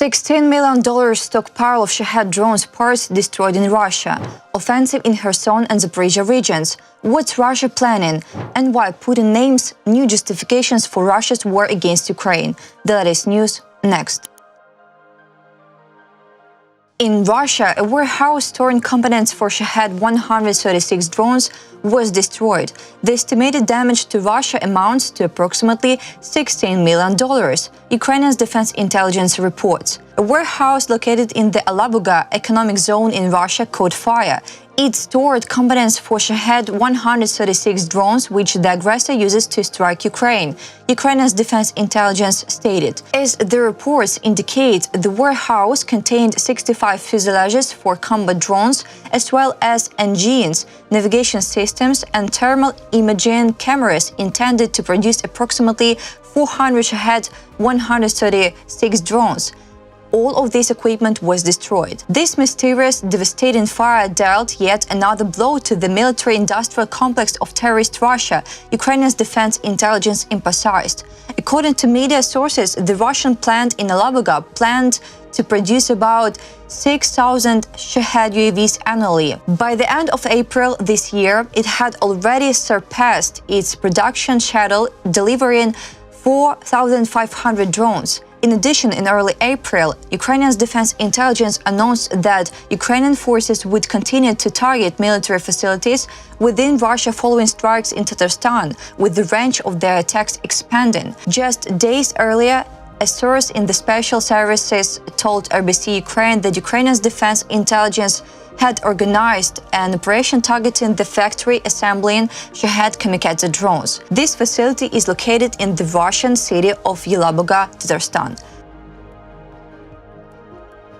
$16 million stockpile of Shahed drones parts destroyed in Russia. Offensive in Kherson and Zaporizhia regions. What's Russia planning? And why Putin names new justifications for Russia's war against Ukraine. The latest news next. In Russia, a warehouse storing components for Shahed 136 drones was destroyed. The estimated damage to Russia amounts to approximately $16 million, Ukraine's defense intelligence reports. A warehouse located in the Alabuga economic zone in Russia caught fire. It stored components for Shahed 136 drones, which the aggressor uses to strike Ukraine, Ukraine's defense intelligence stated. As the reports indicate, the warehouse contained 65 fuselages for combat drones, as well as engines, navigation systems, and thermal imaging cameras intended to produce approximately 400 Shahed 136 drones. All of this equipment was destroyed. This mysterious, devastating fire dealt yet another blow to the military-industrial complex of terrorist Russia, Ukraine's defense intelligence emphasized. According to media sources, the Russian plant in Alabuga planned to produce about 6,000 Shahed UAVs annually. By the end of April this year, it had already surpassed its production schedule, delivering 4,500 drones. In addition, in early April, Ukraine's defense intelligence announced that Ukrainian forces would continue to target military facilities within Russia following strikes in Tatarstan, with the range of their attacks expanding. Just days earlier, a source in the special services told RBC Ukraine that Ukraine's defense intelligence had organized an operation targeting the factory assembling Shahed kamikaze drones. This facility is located in the Russian city of Yelabuga, Tatarstan.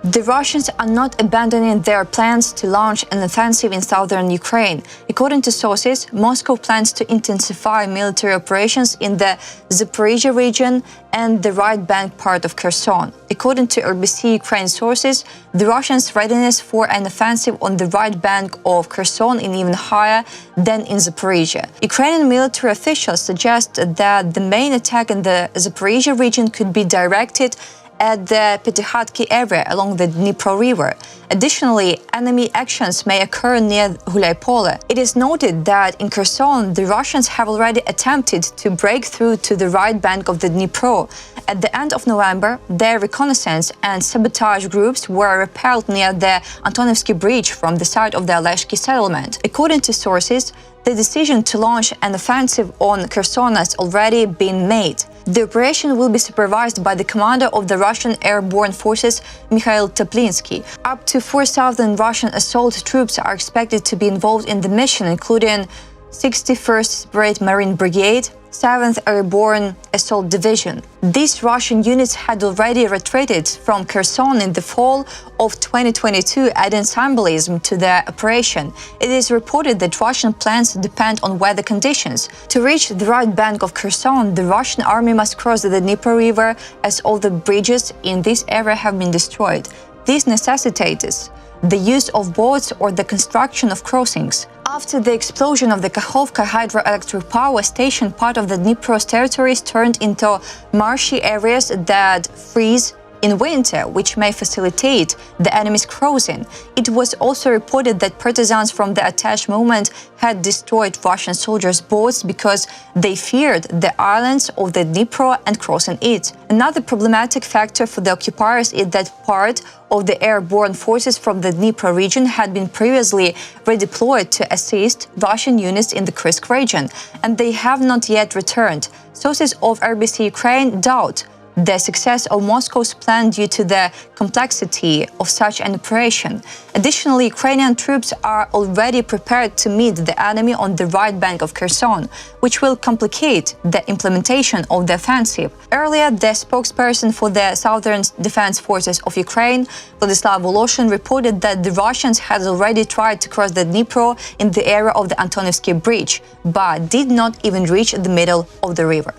The Russians are not abandoning their plans to launch an offensive in southern Ukraine. According to sources, Moscow plans to intensify military operations in the Zaporizhia region and the right bank part of Kherson. According to RBC Ukraine sources, the Russians' readiness for an offensive on the right bank of Kherson is even higher than in Zaporizhia. Ukrainian military officials suggest that the main attack in the Zaporizhia region could be directed at the Petykhatki area along the Dnipro River. Additionally, enemy actions may occur near Gulyapole. It is noted that in Kherson, the Russians have already attempted to break through to the right bank of the Dnipro. At the end of November, their reconnaissance and sabotage groups were repelled near the Antonovsky Bridge from the site of the Aleshki settlement. According to sources, the decision to launch an offensive on Kherson has already been made. The operation will be supervised by the commander of the Russian airborne forces, Mikhail Teplinsky. Up to 4,000 Russian assault troops are expected to be involved in the mission, including 61st Separate Marine Brigade, 7th Airborne Assault Division. These Russian units had already retreated from Kherson in the fall of 2022, adding symbolism to their operation. It is reported that Russian plans depend on weather conditions. To reach the right bank of Kherson, the Russian army must cross the Dnipro River, as all the bridges in this area have been destroyed. This necessitates the use of boats or the construction of crossings. After the explosion of the Kakhovka hydroelectric power station, part of the Dnipro's territories turned into marshy areas that freeze in winter, which may facilitate the enemy's crossing. It was also reported that partisans from the attached movement had destroyed Russian soldiers' boats because they feared the islands of the Dnipro and crossing it. Another problematic factor for the occupiers is that part of the airborne forces from the Dnipro region had been previously redeployed to assist Russian units in the Kursk region, and they have not yet returned. Sources of RBC Ukraine doubt the success of Moscow's plan due to the complexity of such an operation. Additionally, Ukrainian troops are already prepared to meet the enemy on the right bank of Kherson, which will complicate the implementation of the offensive. Earlier, the spokesperson for the Southern Defense Forces of Ukraine, Vladislav Voloshin, reported that the Russians had already tried to cross the Dnipro in the area of the Antonovsky Bridge, but did not even reach the middle of the river.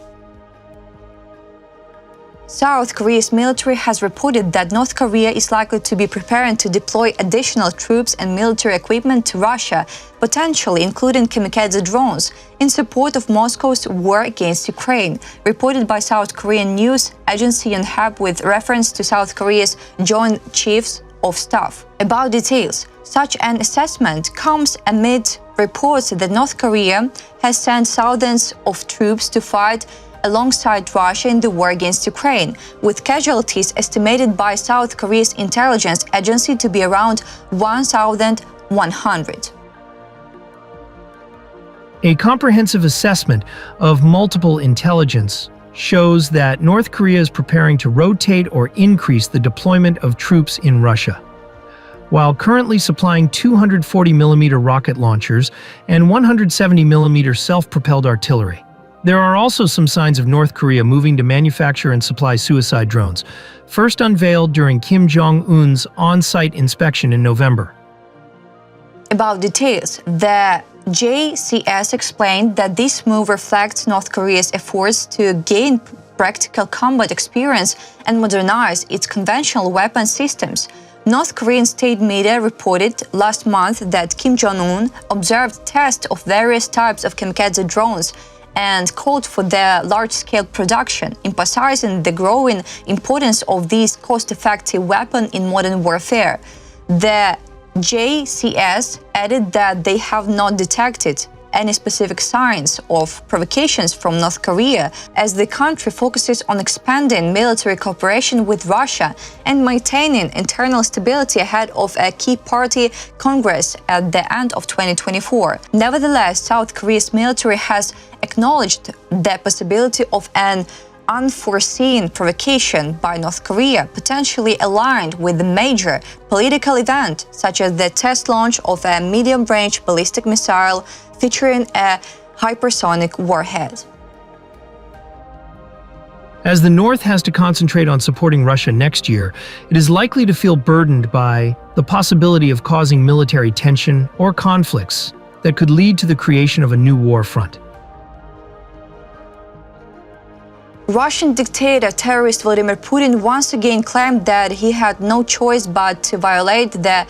South Korea's military has reported that North Korea is likely to be preparing to deploy additional troops and military equipment to Russia, potentially including kamikaze drones, in support of Moscow's war against Ukraine, reported by South Korean news agency Yonhap with reference to South Korea's Joint Chiefs of Staff. About details, such an assessment comes amid reports that North Korea has sent thousands of troops to fight alongside Russia in the war against Ukraine, with casualties estimated by South Korea's intelligence agency to be around 1,100. A comprehensive assessment of multiple intelligence shows that North Korea is preparing to rotate or increase the deployment of troops in Russia. While currently supplying 240mm rocket launchers and 170mm self-propelled artillery, there are also some signs of North Korea moving to manufacture and supply suicide drones, first unveiled during Kim Jong-un's on-site inspection in November. About details, the JCS explained that this move reflects North Korea's efforts to gain practical combat experience and modernize its conventional weapon systems. North Korean state media reported last month that Kim Jong-un observed tests of various types of kamikaze drones and called for their large-scale production, emphasizing the growing importance of this cost-effective weapon in modern warfare. The JCS added that they have not detected any specific signs of provocations from North Korea, as the country focuses on expanding military cooperation with Russia and maintaining internal stability ahead of a key party congress at the end of 2024. Nevertheless, South Korea's military has acknowledged the possibility of an unforeseen provocation by North Korea, potentially aligned with a major political event, such as the test launch of a medium-range ballistic missile featuring a hypersonic warhead. As the North has to concentrate on supporting Russia next year, it is likely to feel burdened by the possibility of causing military tension or conflicts that could lead to the creation of a new war front. Russian dictator terrorist Vladimir Putin once again claimed that he had no choice but to violate the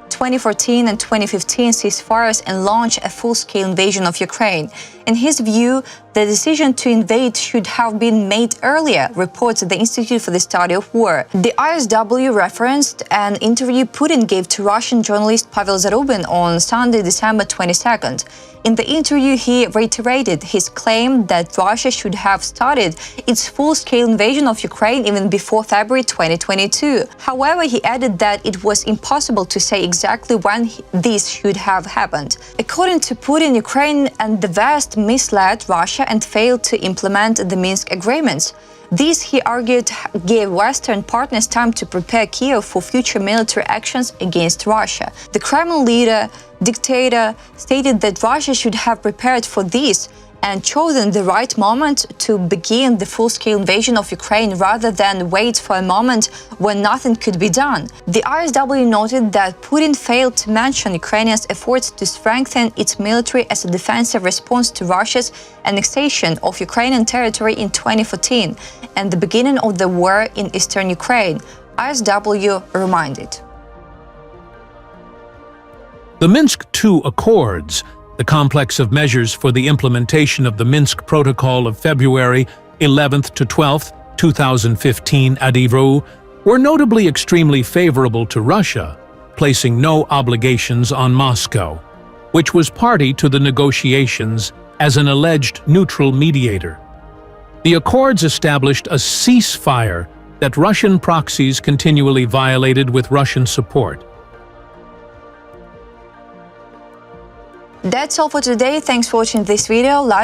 2014 and 2015 ceasefires and launch a full-scale invasion of Ukraine. In his view, the decision to invade should have been made earlier, reports the Institute for the Study of War. The ISW referenced an interview Putin gave to Russian journalist Pavel Zarubin on Sunday, December 22nd. In the interview, he reiterated his claim that Russia should have started its full-scale invasion of Ukraine even before February 2022. However, he added that it was impossible to say exactly when this should have happened. According to Putin, Ukraine and the West misled Russia and failed to implement the Minsk agreements. This, he argued, gave Western partners time to prepare Kiev for future military actions against Russia. The Kremlin leader, dictator, stated that Russia should have prepared for this and chosen the right moment to begin the full-scale invasion of Ukraine rather than wait for a moment when nothing could be done. The ISW noted that Putin failed to mention Ukraine's efforts to strengthen its military as a defensive response to Russia's annexation of Ukrainian territory in 2014 and the beginning of the war in eastern Ukraine, ISW reminded. The Minsk II Accords, the complex of measures for the implementation of the Minsk Protocol of February 11th to 12th, 2015 at Ivro, were notably extremely favorable to Russia, placing no obligations on Moscow, which was party to the negotiations as an alleged neutral mediator. The accords established a ceasefire that Russian proxies continually violated with Russian support. That's all for today. Thanks for watching this video. Like,